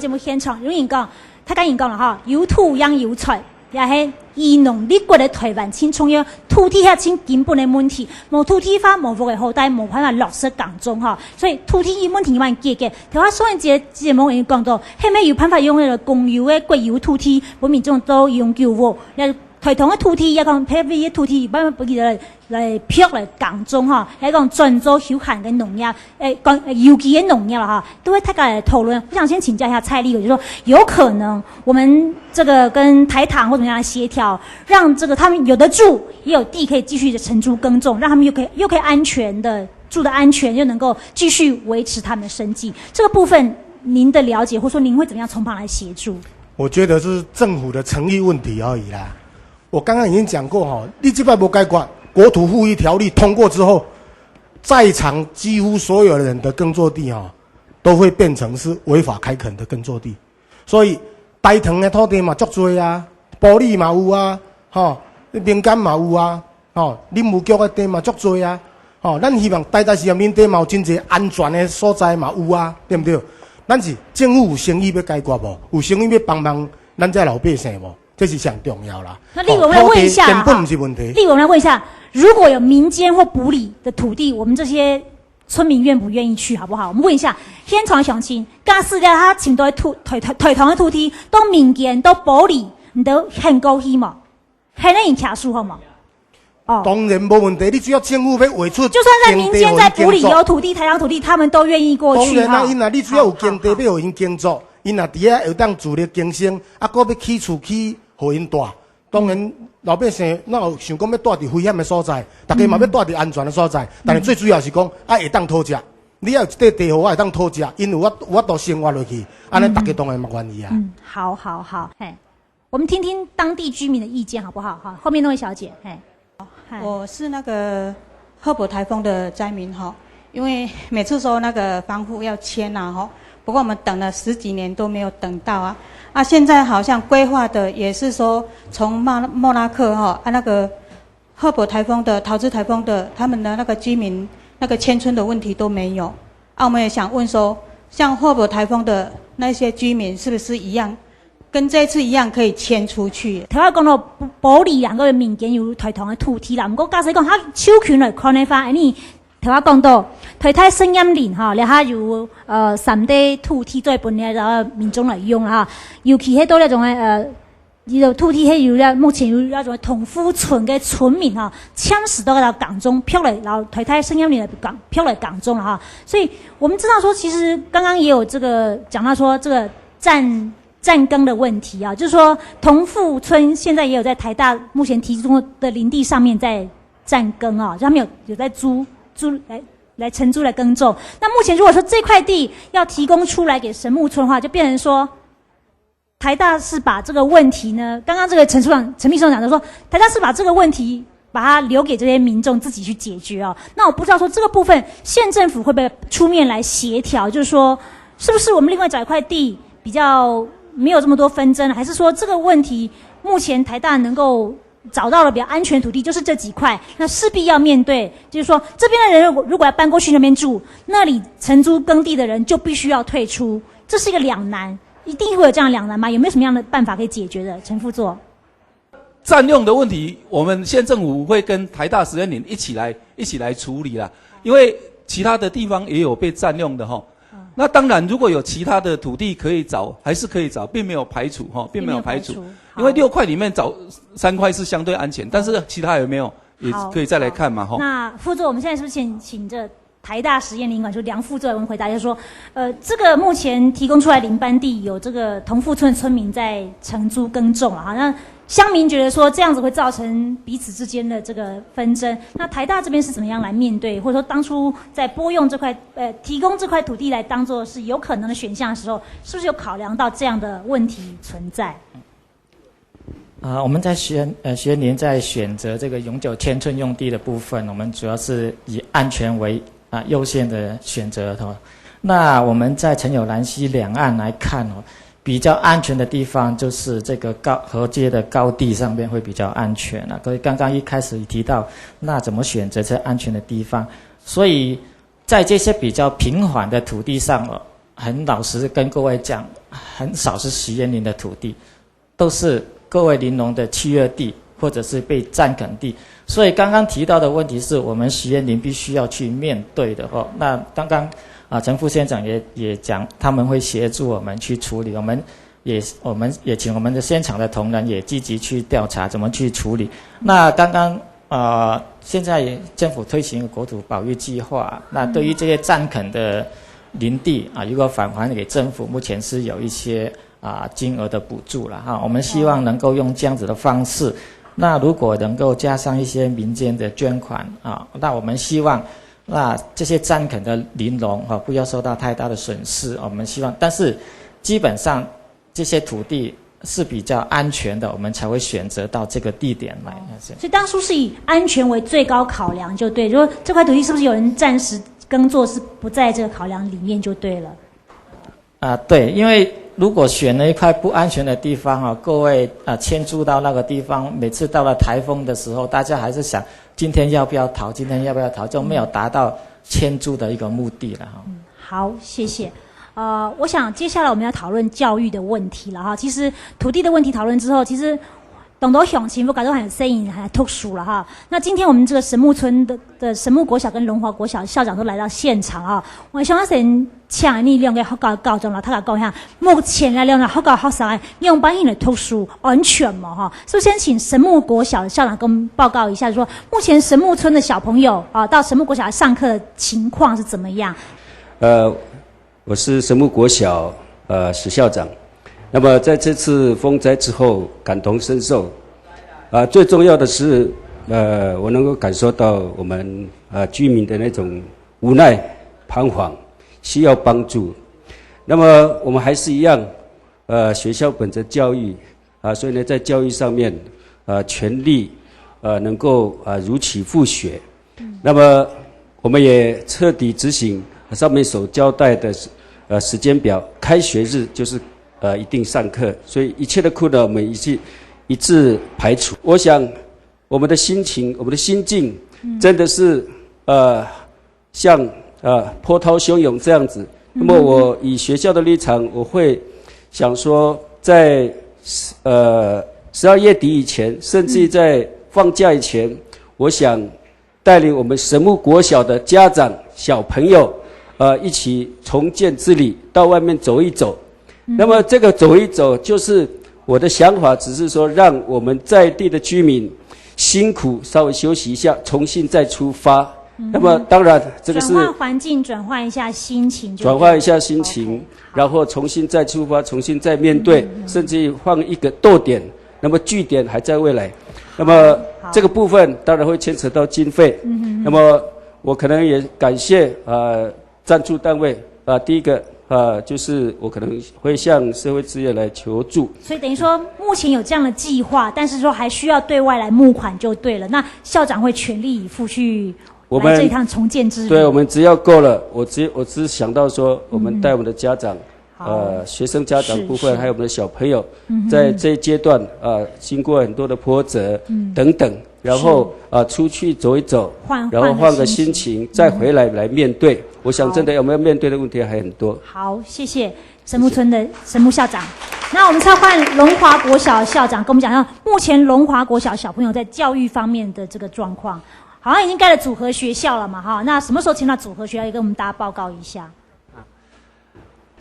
节目现场，有人讲，他跟人讲了哈，有土养有财，也是以农立国的台湾很重要，土地是很根本的问题，无土地法，无福的后代，无办法落实当中哈，所以土地问题蛮解决。台湾上一节目已经讲到，后面有办法用那个公有的国有土地，本民众都永久无。台糖的土地，也讲台湾的土地，慢慢不记得来撇来港中哈，还讲专做休闲的农业，讲有机的农业了哈，都会大家来讨论。我想先请教一下蔡立委，就说有可能我们这个跟台糖或怎么样来协调，让这个他们有得住，也有地可以继续的承租耕种，让他们又可以安全的住的安全，又能够继续维持他们的生计。这个部分您的了解，或者说您会怎么样从旁来协助？我觉得是政府的诚意问题而已啦。我刚刚已经讲过哈，你这摆没解决，国土富裕条例通过之后，在场几乎所有人的耕作地哈，都会变成是违法开垦的耕作地。所以台糖的土地嘛足多啊，埔里嘛有啊，民间嘛有啊，林务局的地嘛足多啊，咱希望台大市人民地嘛有真侪安全的所在嘛有啊，对不对？咱是政府有诚意要解决无？有诚意要帮忙咱这老百姓无？这是上重要啦。那立委，我们来问一下，根本不是问题。立委，我们来问一下，如果有民间或埔里的土地，我们这些村民愿不愿意去，好不好？我们问一下，现场详情，假使咧他请到台糖的土地，都民间都埔里，你都很高兴嘛？很能引卡数好吗？当然没问题，你只要政府要画出，就算在民间在埔里有土地、台糖土地，他们都愿意过去。当然啦，因你只要有耕地要互因耕作，因底下有当自力更生，搁要起厝起。互因住，当然老百姓哪有想讲要住伫危险的所在，大家嘛要住伫安全的所在。但是最主要是讲会当讨食，你要有一块地互我会当讨食，因为我都生活落去，安尼大家当然嘛愿意啊。好，嘿，我们听听当地居民的意见好不好？好，后面那位小姐，嘿，我是那个赫伯台风的灾民哈，因为每次说那个防护要签呐哈，不过我们等了10几年都没有等到啊。现在好像规划的也是说，从莫拉克那个赫伯台风的、桃子台风的，他们的那个居民那个迁村的问题都没有。我们也想问说，像赫伯台风的那些居民是不是一样，跟这次一样可以迁出去？头先讲到埔里两个民间有台糖的土地啦，不过假使讲他手权来看的话，你头先讲到台泰圣音林哈，然后有3地土地做本来然后民众来用哈，尤其迄多那种有土地迄有了，目前有那种同福村的村民哈，抢死到港中飘来，然后台泰圣音林的港飘来港中了哈，所以我们知道说，其实刚刚也有这个讲到说这个占耕的问题啊，就是说同福村现在也有在台大目前提供的林地上面在占耕啊，就他们有在租来承租来耕种。那目前如果说这块地要提供出来给神木村的话，就变成说台大是把这个问题呢，刚刚这个陈秘书长讲的说，台大是把这个问题把它留给这些民众自己去解决啊。那我不知道说这个部分县政府会不会出面来协调，就是说是不是我们另外找一块地比较没有这么多纷争，还是说这个问题目前台大能够找到了比较安全土地，就是这几块，那势必要面对，就是说这边的人如果要搬过去那边住，那里承租耕地的人就必须要退出，这是一个两难，一定会有这样两难吗？有没有什么样的办法可以解决的？陈副座，占用的问题，我们县政府会跟台大实验林一起来处理啦，因为其他的地方也有被占用的哈。那当然，如果有其他的土地可以找，还是可以找，并没有排除哈，并没有排除。因为6块里面找3块是相对安全，但是其他有没有也可以再来看嘛哈。那副座，我们现在是不是请这台大实验林管就梁副座来回答，就是说，这个目前提供出来林班地有这个同富村村民在承租耕种啊，那乡民觉得说这样子会造成彼此之间的这个纷争，那台大这边是怎么样来面对，或者说当初在拨用这块提供这块土地来当做是有可能的选项的时候，是不是有考量到这样的问题存在？我们在学林在选择这个永久迁村用地的部分，我们主要是以安全为优先的选择的。那我们在陈有兰溪两岸来看比较安全的地方就是这个河街的高地上面会比较安全啊。所以刚刚一开始提到，那怎么选择这安全的地方？所以在这些比较平缓的土地上很老实跟各位讲很少是实验林的土地，都是各位林农的契约地或者是被占垦地。所以刚刚提到的问题是我们实验林必须要去面对的哦。那刚刚陈副县长也讲，他们会协助我们去处理，我们也请我们的现场的同仁也积极去调查怎么去处理。那刚刚现在政府推行国土保育计划，那对于这些占垦的林地如果返还给政府，目前是有一些金额的补助了哈。我们希望能够用这样子的方式，那如果能够加上一些民间的捐款那我们希望那这些占垦的林农不要受到太大的损失。我们希望，但是基本上这些土地是比较安全的，我们才会选择到这个地点来。所以当初是以安全为最高考量，就对。就说这块土地是不是有人暂时耕作是不在这个考量里面就对了。对，因为如果选了一块不安全的地方各位迁住到那个地方，每次到了台风的时候，大家还是想今天要不要逃，今天要不要逃，就没有达到迁住的一个目的了好，谢谢。我想接下来我们要讨论教育的问题了哈。其实土地的问题讨论之后，其实董都雄情不感都很声音还特殊了哈。那今天我们这个神木村的神木国小跟龙华国小校长都来到现场啊。我想先请你两个学校校长啦，他来讲一下目前来两个学校学生用班型的特殊安全嘛哈。是不是先请神木国小的校长跟我们报告一下，说目前神木村的小朋友到神木国小来上课的情况是怎么样？我是神木国小史校长。那么在这次风灾之后，感同身受。最重要的是，我能够感受到我们居民的那种无奈、彷徨，需要帮助。那么我们还是一样，学校本着教育所以呢，在教育上面全力能够如期复学。那么我们也彻底执行上面所交代的时间表，开学日就是一定上课，所以一切的困难我们一致排除。我想我们的心情，我们的心境，真的是像波涛汹涌这样子。那么我以学校的立场，我会想说，在12月底以前，甚至在放假以前，我想带领我们神木国小的家长、小朋友，一起重建之旅，到外面走一走。那么这个走一走，就是我的想法，只是说让我们在地的居民辛苦稍微休息一下，重新再出发。那么当然这个是转换环境，转换一下心情，转换一下心情，然后重新再出发，重新再面对，甚至放一个逗点，那么据点还在未来。那么这个部分当然会牵扯到经费。那么我可能也感谢赞助单位第一个就是我可能会向社会资源来求助。所以等于说目前有这样的计划，但是说还需要对外来募款就对了。那校长会全力以赴去来这一趟重建之旅。对，我们只要够了，我只想到说，我们带我们的家长，学生家长部分，还有我们的小朋友，在这一阶段经过很多的波折等等，然后出去走一走，然后换个心情，再回来面对。我想真的我们要面对的问题还很多。好，谢谢神木村的神木校长。那我们再换龙华国小的校长跟我们讲一下，目前龙华国小小朋友在教育方面的这个状况。好像已经盖了组合学校了嘛，哈，那什么时候请到组合学校，也跟我们大家报告一下。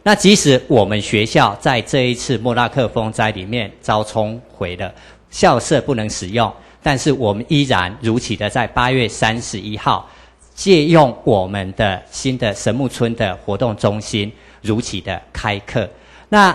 那即使我们学校在这一次莫拉克风灾里面遭冲毁了，校舍不能使用，但是我们依然如期的在8月31号借用我们的新的神木村的活动中心如期的开课。那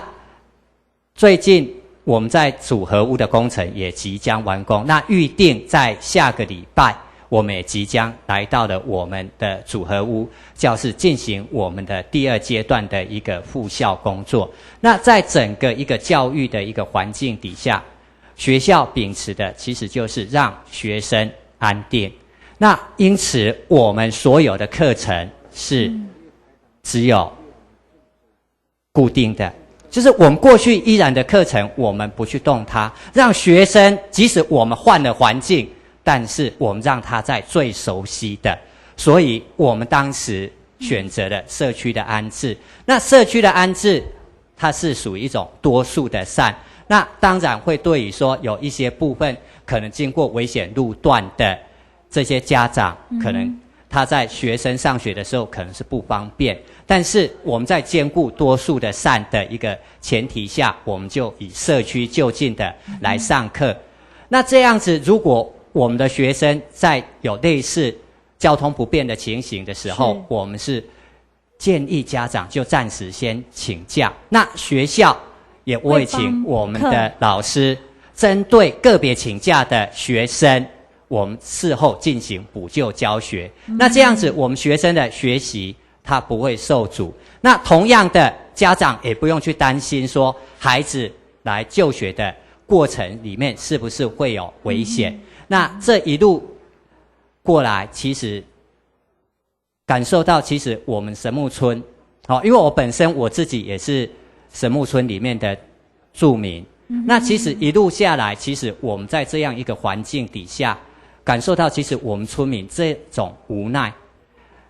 最近我们在组合屋的工程也即将完工，那预定在下个礼拜我们也即将来到了我们的组合屋教室，进行我们的第2阶段的一个复校工作。那在整个一个教育的一个环境底下，学校秉持的其实就是让学生安定。那因此我们所有的课程是只有固定的，就是我们过去依然的课程我们不去动它，让学生即使我们换了环境，但是我们让他在最熟悉的，所以我们当时选择了社区的安置。那社区的安置它是属于一种多数的善。那当然会对于说有一些部分可能经过危险路段的这些家长，可能他在学生上学的时候可能是不方便，但是我们在兼顾多数的善的一个前提下，我们就以社区就近的来上课。那这样子，如果我们的学生在有类似交通不便的情形的时候，我们是建议家长就暂时先请假。那学校也会请我们的老师针对个别请假的学生，我们事后进行补救教学。那这样子，我们学生的学习他不会受阻。那同样的，家长也不用去担心说孩子来就学的过程里面是不是会有危险。那这一路过来，其实感受到，其实我们神木村，因为我本身我自己也是神木村里面的住民。那其实一路下来，其实我们在这样一个环境底下，感受到其实我们村民这种无奈。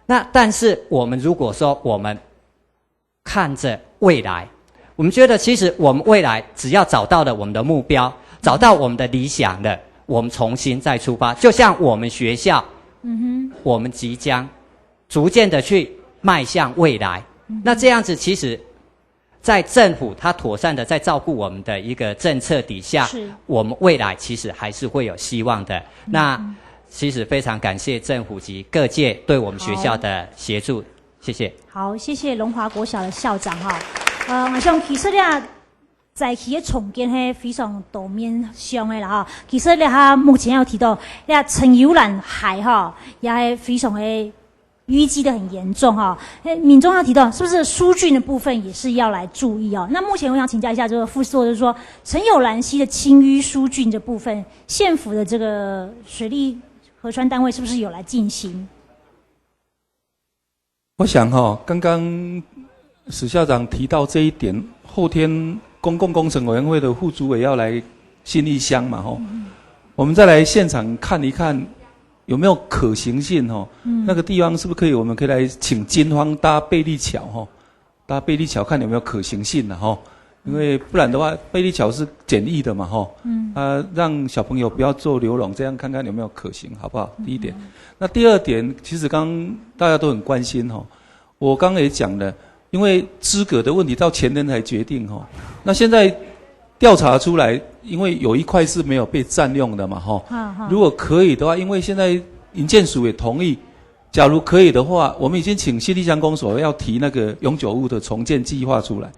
那但是我们如果说我们看着未来，我们觉得其实我们未来只要找到了我们的目标，找到我们的理想了，我们重新再出发。就像我们学校，我们即将逐渐的去迈向未来。那这样子其实在政府他妥善的在照顾我们的一个政策底下，我们未来其实还是会有希望的。那其实非常感谢政府及各界对我们学校的协助，谢谢。好，谢谢龙华国小的校长哈。我想其实咧，在其的重建係非常多面向的啦哈。其實咧，他目前有提到，咧陳有蘭海哈也係非常的淤積的很嚴重哈。敏中要提到，是不是疏浚的部分也是要來注意哦？那目前我想請教一下這個副座，就是說陳有蘭溪的清淤疏浚這部分，縣府的這個水利核川單位是不是有來進行？我想剛剛史校長提到這一點，後天公共工程委員會的副主委要來信義鄉嘛我們再來現場看一看有沒有可行性那個地方是不是可以，我們可以來請金方搭貝利橋搭貝利橋看有沒有可行性因為不然的話，貝利橋是簡易的嘛讓小朋友不要做流籠，這樣看看有沒有可行，好不好？第一點。那第二點，其實剛大家都很關心我剛剛也講了，因為資格的問題到前天才決定那現在調查出來，因為有一塊是沒有被佔用的嘛如果可以的話，因為現在營建署也同意，假如可以的話，我們已經請信義鄉公所要提那個永久物的重建計劃出來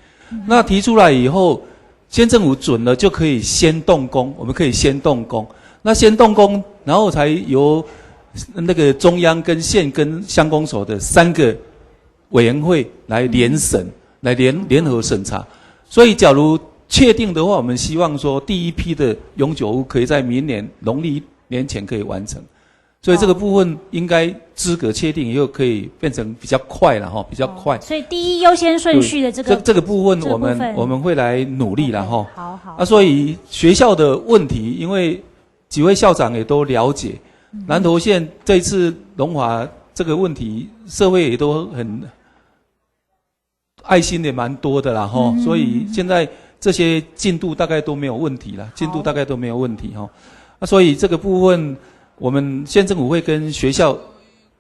那提出來以後，縣政府准了就可以先動工，我們可以先動工。那先動工，然後才由那個中央跟縣跟鄉公所的3個委員會來聯審，來聯合審查。所以假如確定的話，我們希望說第一批的永久屋可以在明年農曆年前可以完成。所以這個部分應該資格確定以後可以變成比較快了比較快。所以第一優先順序的這個部分我們會來努力了好。所以學校的問題，因為幾位校長也都了解，南投縣這一次龍華這個問題，社會也都很愛心也蠻多的啦所以現在這些進度大概都沒有問題了，所以這個部分我們縣政府會跟學校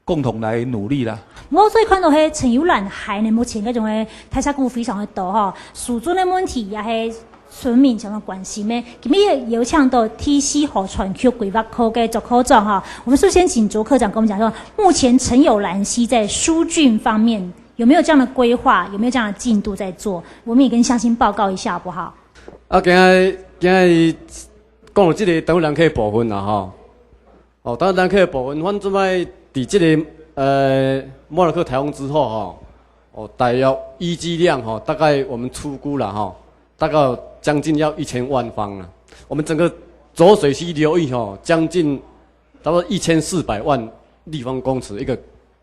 共同來努力啦。我所以看到係陳有蘭海呢，目前嗰種嘅睇察股非常的多樹尊嘅問題也係村民相當關心嘅。今日有請到 TC 河川區規劃科嘅卓科長我們是不是先請卓科長跟我們講說，目前陳有蘭溪在疏浚方面有沒有這樣的規劃，有沒有這樣的進度在做？我們也跟鄉親報告一下，好不好？今日講到這個等人客部分啦等人客部分，阮準備在這個莫拉克颱風之後大約預計量大概我們初估啦大概將近要1000萬方了。我們整個濁水溪流域將近差不多1400萬立方公尺一個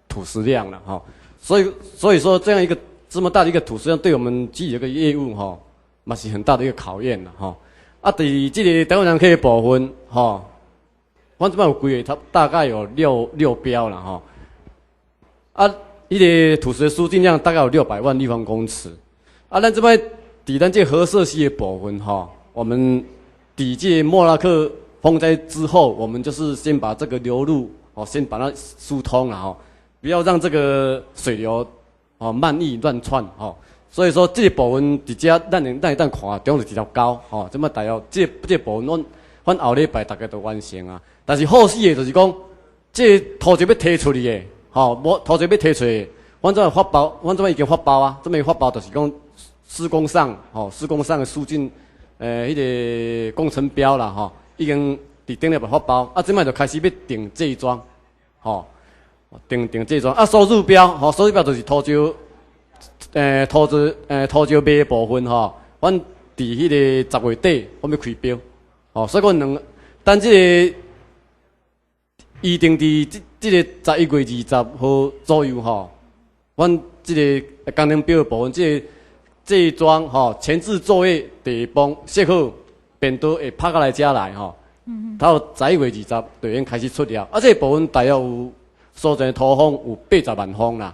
土石量了所以說這樣一個這麼大的一個土石量，對我們自己一個業務也是很大的一個考驗了在這個台灣人客的部分我這邊有規劃，大概有6標了這個土石的疏浚量大概有600萬立方公尺咱這邊伫咱这核设施的部分哈，我们抵这莫拉克风灾之后，我们就是先把这个流入先把它疏通了不要让这个水流漫溢乱窜所以说这个部分伫遮咱会当看中是比较高这么大约这部分阮后礼拜大概都完成啊。但是后续的就是讲，这土石要提出去的无土石要提出的，阮这发包，阮这已经发包啊，这边发包就是讲。施工上的疏浚，迄个工程表啦，已经伫顶礼拜发包，即摆就开始要定这桩，定这桩，收入标，收入标就是土石卖的部分，阮伫迄个10月底，我们要开标，所以讲等这个预定伫这个11月20号左右，阮这个工程表的部分，这一桩前置作业第一帮设好，便都会拍过来遮来到11月20就已经开始出了，这个部分大约有所在土方有80万方啦，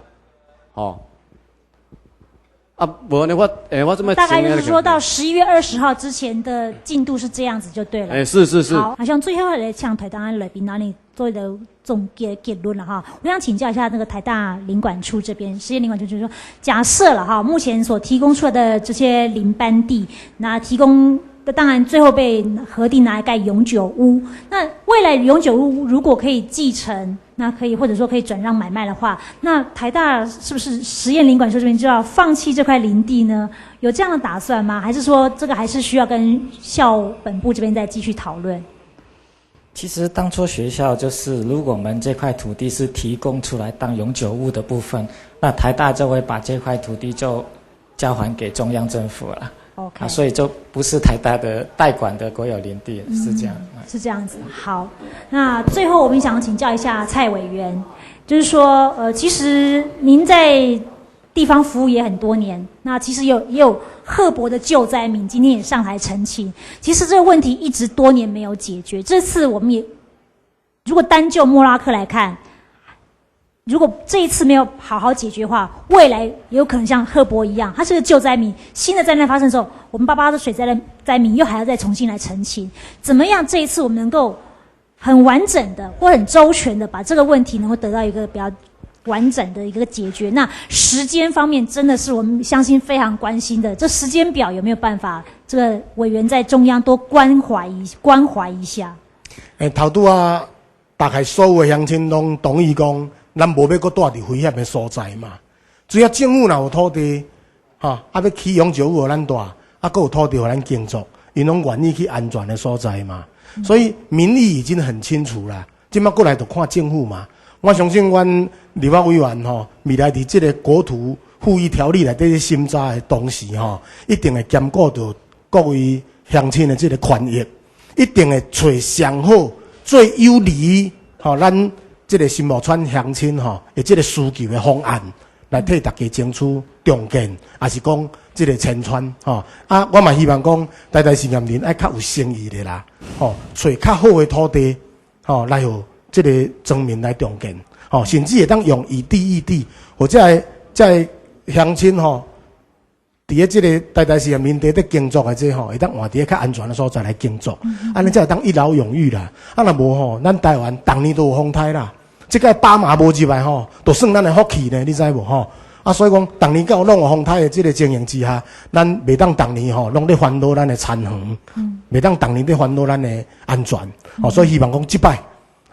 无呢我这么大概就是说到11月20号之前的进度是这样子就对了。是。好像最后来向台大来宾那里做的总结论了哈。我想请教一下那个台大林管处这边，实验林管处就是说，假设了哈，目前所提供出来的这些林班地，那提供的当然最后被核定拿来盖永久屋。那未来永久屋如果可以继承，那可以或者说可以转让买卖的话，那台大是不是实验林管处这边就要放弃这块林地呢？有这样的打算吗？还是说这个还是需要跟校本部这边再继续讨论？其实当初学校就是，如果我们这块土地是提供出来当永久物的部分，那台大就会把这块土地就交还给中央政府了。OK，所以就不是台大的代管的国有林地，是这样。是这样子。好，那最后我们想请教一下蔡委员，就是说，其实您在地方服务也很多年，那其实也有赫伯的救灾民，今天也上台澄清。其实这个问题一直多年没有解决，这次我们也如果单就莫拉克来看，如果这一次没有好好解决的话，未来也有可能像赫伯一样，它是个救灾民，新的灾难发生的时候，我们888的水灾的灾民又还要再重新来澄清。怎么样这一次我们能够很完整的或很周全的把这个问题能够得到一个比较完整的一个解决？那时间方面真的是我们相信非常关心的，这时间表有没有办法这个委员在中央多关怀一下？头拄啊，大概所有的乡亲拢同意讲，咱无要搁住伫危险的所在嘛。只要政府若有土地，要起永久屋咱住，搁有土地互咱耕作，因拢愿意去安全的所在嘛。所以民意已经很清楚啦，即摆过来就看政府嘛。我相信阮立法委员未来伫即个国土富裕条例内底审查的同时一定会兼顾到各位乡亲的即个权益，一定会找上好最有利咱即个新木村乡亲的即个需求的方案，来替大家争取重建，也是讲即个迁村我嘛希望讲台大实验林爱较有诚意的啦找较好的土地来互这个庄民来重建，甚至会当用异地，或者在乡亲伫咧这个台大实验林地咧耕作的会当换伫咧较安全的所在来耕作，安尼才会当一劳永逸啦。若无咱台湾逐年都有风台啦，即个巴马无入来都算咱的福气呢，你知无所以讲逐年到拢有风台的这个情形之下，咱袂当逐年拢咧烦恼咱的产能，袂当逐年咧烦恼咱的安全，所以希望讲即摆。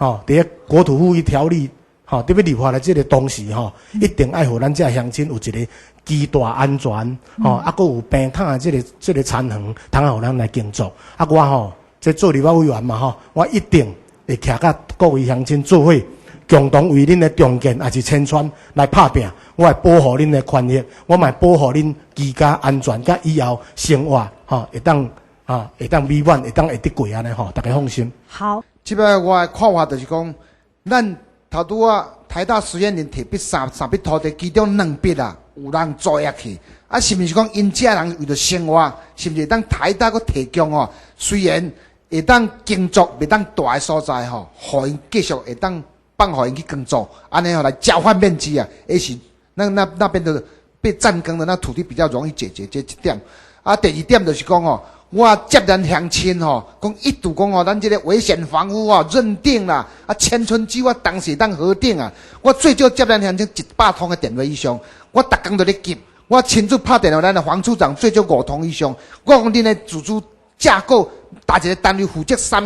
伫咧国土富裕条例特别立法的这个同时一定爱互咱这乡亲有一个基大安全搁有平坦的这个产能，通互咱来耕作。我这做立法委员嘛我一定会徛甲各位乡亲做伙，共同为恁的重建也是迁村来拍拼。我会保护恁的权益，我嘛保护恁居家安全，甲以后生活会当美满，会得过安尼大家放心。好。即摆我的看法就是讲，咱头拄台大实验林摕笔三笔土地，其中2笔有人租下去，是毋是讲因遮人为着生活，是毋是当台大佫提供虽然会当耕作袂当大的所在互因继续会当放互因去耕作，安尼来交换面积也是那边的被占耕的那土地比较容易解决这一点。啊，第二点就是讲哦，我接连乡亲吼，讲一度讲哦，咱这个危险房屋哦认定啦，啊，千村居我当时当核定啊，我最少接连乡亲100通的电话以上，我逐工都咧急，我亲自拍电话咱的黄处长最少5通以上，我讲恁的自主架构，大一个单位负责什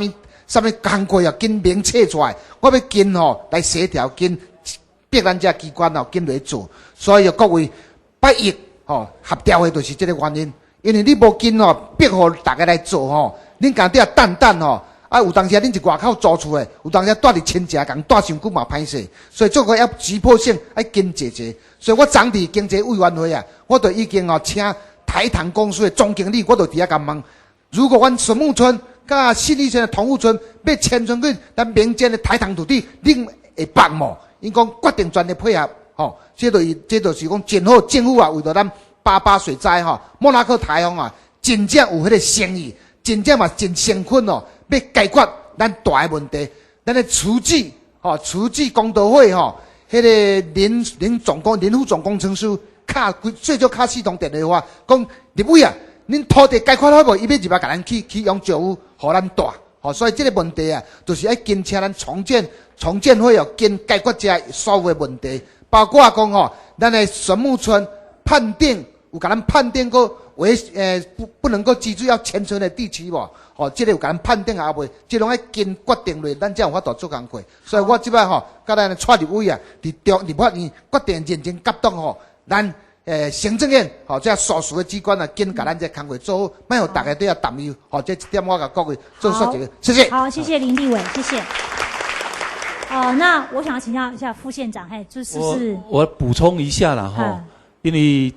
么工作啊，紧明册出来，我要紧吼来协调，紧逼咱这机关哦紧来做，所以各位不易吼合调的，就是这个原因。因为你无紧吼，逼互大家来做吼，恁家底啊等吼，啊有当时恁是外口租厝的，有当时住伫亲戚共住伤久嘛歹势，所以这个要急迫性要紧解决。所以我昨伫经济委员会啊，我就已经请台糖公司的总经理，我就伫遐甲问，如果阮神木村甲信义村的同富村要迁村去咱民间的台糖土地，恁会办无？因讲决定全力配合，吼，这就是讲真好，政府啊为着咱。88水灾吼，莫拉克台风啊，真正有迄个诚意，真正嘛真诚恳哦，要解决咱大个问题。咱的厨具公道会吼，迄个林副总工程师最少敲4通电话，讲立委啊，恁土地解决好无？伊要入来甲咱去永久屋，互咱住。吼，所以这个问题啊，就是要跟请咱重建会哦，跟解决这所有的问题，包括讲吼，咱的神木村判定。有甲咱判定过不能够居住要迁村的地区无？哦，这个有甲咱判定啊未？这拢要经决定落，咱才有法度做工课。所以我即摆吼，甲咱的蔡立委啊，立法院决定认真监督吼，咱行政院吼，这所属的机关啊，跟甲咱这工课做好，莫互大家都要担忧。吼，这一点我甲各位做说这个，谢谢。好，谢谢林立委，谢谢。那我想请教一下副县长，就是我补充一下啦吼，因为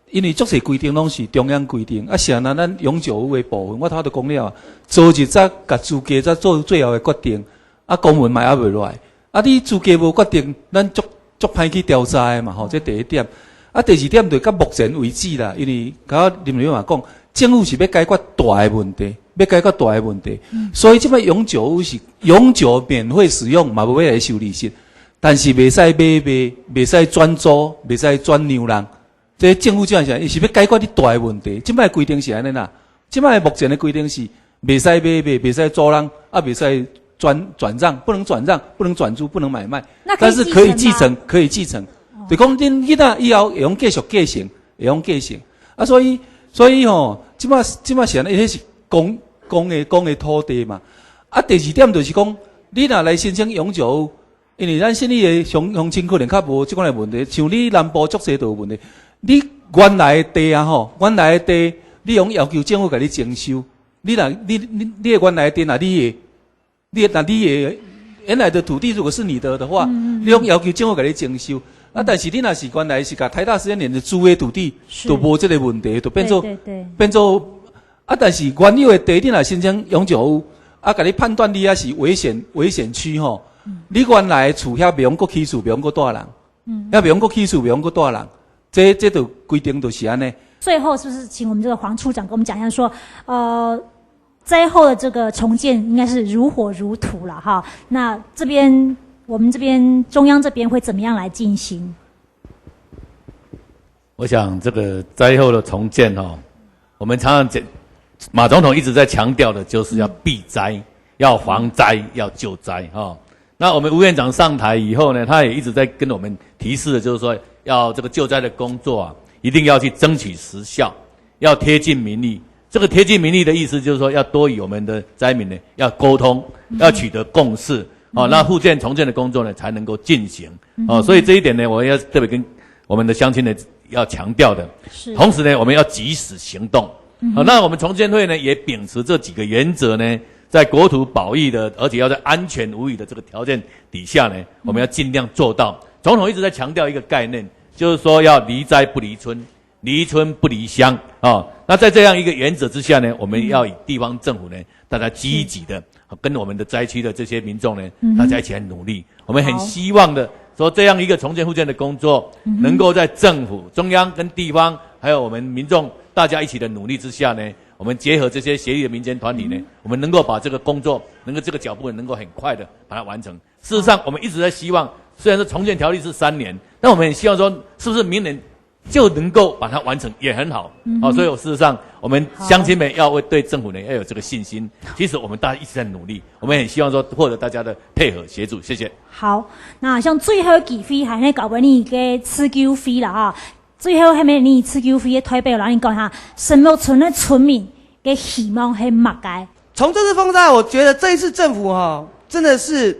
因为足侪规定拢是中央规定，像咱永久屋的部分，我头都讲了，昨日才甲资格才做最后的决定，公文嘛还未落来，你资格无决定，咱足歹去调查的嘛吼，这第一点。第二点就到目前为止啦，因为甲林委员讲，政府是要解决大的问题，所以即摆永久屋是永久免费使用，嘛无要来收利息，但是袂使买卖，袂使转租，袂使转让人。这政府这样想，伊是要解决你大的问题。即摆规定是安尼啦，即摆目前的规定是袂使买卖，袂使租人，袂使转让，不能转让，不能转租，不能买卖。但是可以继承，就讲恁囡仔以后会用继续继承，所以吼，即摆是安尼，迄是公的土地嘛。第二点就是讲，你若来申请永久屋，因为咱新里的乡亲可能较无即款的问题，像你南部足侪都有问题。你原来的地啊吼，原来的地，你用要求政府甲你征收，你的原来的地，你的原来的土地如果是你的话，你用要求政府甲你征收，但是你若是原来是甲台大实验连的租的土地，都无这个问题，就变做但是原有的地，你若申请永久屋，甲你判断你也是危险区吼，你原来的厝遐袂用过起厝，袂用过大人，遐袂用过起厝，袂用过大人。这都规定都是安尼。最后是不是请我们这个黄处长跟我们讲一下说，灾后的这个重建应该是如火如荼了哈。那我们这边中央这边会怎么样来进行？我想这个灾后的重建我们常常马总统一直在强调的就是要避灾、要防灾、要救灾那我们吴院长上台以后呢，他也一直在跟我们提示的，就是说要这个救灾的工作一定要去争取实效，要贴近民意。这个贴近民意的意思就是说，要多与我们的灾民呢要沟通，要取得共识那复建重建的工作呢才能够进行所以这一点呢，我要特别跟我们的乡亲呢要强调的。同时呢，我们要及时行动那我们重建会呢也秉持这几个原则呢。在国土保育的，而且要在安全无虞的这个条件底下呢，我们要尽量做到。总统一直在强调一个概念，就是说要离灾不离村，离村不离乡那在这样一个原则之下呢，我们要以地方政府呢，大家积极的跟我们的灾区的这些民众呢，大家一起来努力。我们很希望的说，这样一个重建复建的工作，能够在政府、中央跟地方，还有我们民众大家一起的努力之下呢。我们结合这些协力的民间团体呢，我们能够把这个工作，这个脚步能够很快的把它完成。事实上，我们一直在希望，虽然说重建条例是3年，但我们很希望说，是不是明年就能够把它完成，也很好。所以事实上，我们乡亲们要对政府呢要有这个信心。其实我们大家一直在努力，我们很希望说获得大家的配合协助。谢谢。好，那像最后几飞还能搞完你嘅刺救飞啦哈，最后还没你刺救飞嘅台北，让你讲下神木村的村民嘅希望系乜嘅？从这次风灾，我觉得这一次政府真的是，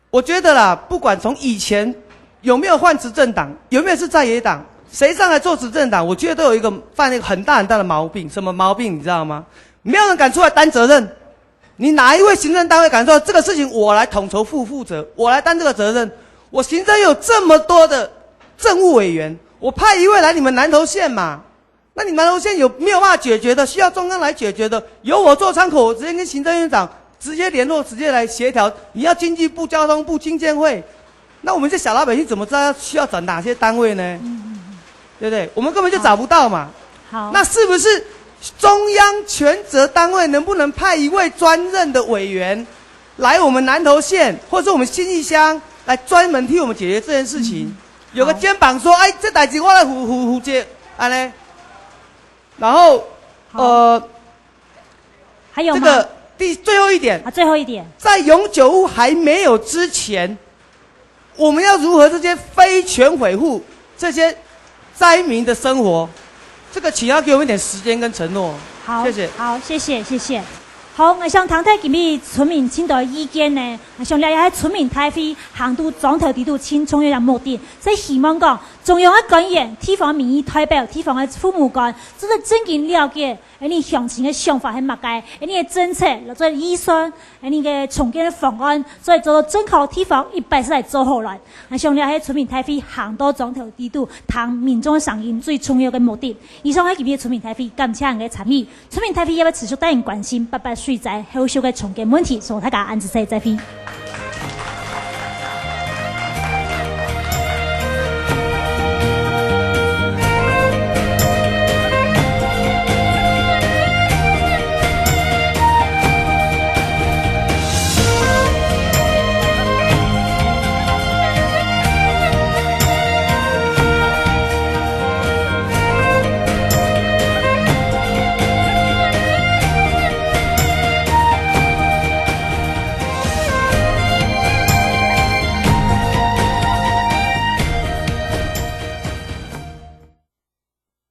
我觉得啦，不管从以前有没有换执政党，有没有是在野党，谁上来做执政党，我觉得都有犯了一个很大的毛病。什么毛病你知道吗？没有人敢出来担责任。你哪一位行政单位敢说这个事情我来统筹负责，我来担这个责任？我行政有这么多的政务委员，我派一位来你们南投县嘛？那你南投县有没有办法解决的？需要中央来解决的，由我做窗口，我直接跟行政院长直接联络，直接来协调。你要经济部、交通部、经建会，那我们这小老百姓怎么知道需要找哪些单位呢？对不对？我们根本就找不到嘛。好，那是不是中央权责单位能不能派一位专任的委员来我们南投县，或者是我们信义乡来专门替我们解决这件事情？有个肩膀说，哎，这代志我来负责，安呢？然后，还有吗？这个最后一点最后一点，在永久屋还没有之前，我们要如何这些非全毁户这些灾民的生活？这个请要给我们一点时间跟承诺。好，谢谢。好，谢谢，谢谢。好，我向唐太今日村民请到意见呢，想了解村民太飞行都总头地都请中央目的，所以希望讲中央的官员、地方民意代表、地方的父母官，真的真正了解你乡亲的想法系乜嘅，你的政策、做预算、你的重建的方案，所以做到整个地方一摆是来做好来。想了解村民太飞行到总头地都，听民众的声音最重要的目的。以上係今日村民太飛，感謝人嘅參與。村民太飛要持續帶人關心，不水災後續嘅重建問題，所以大家安置再飛。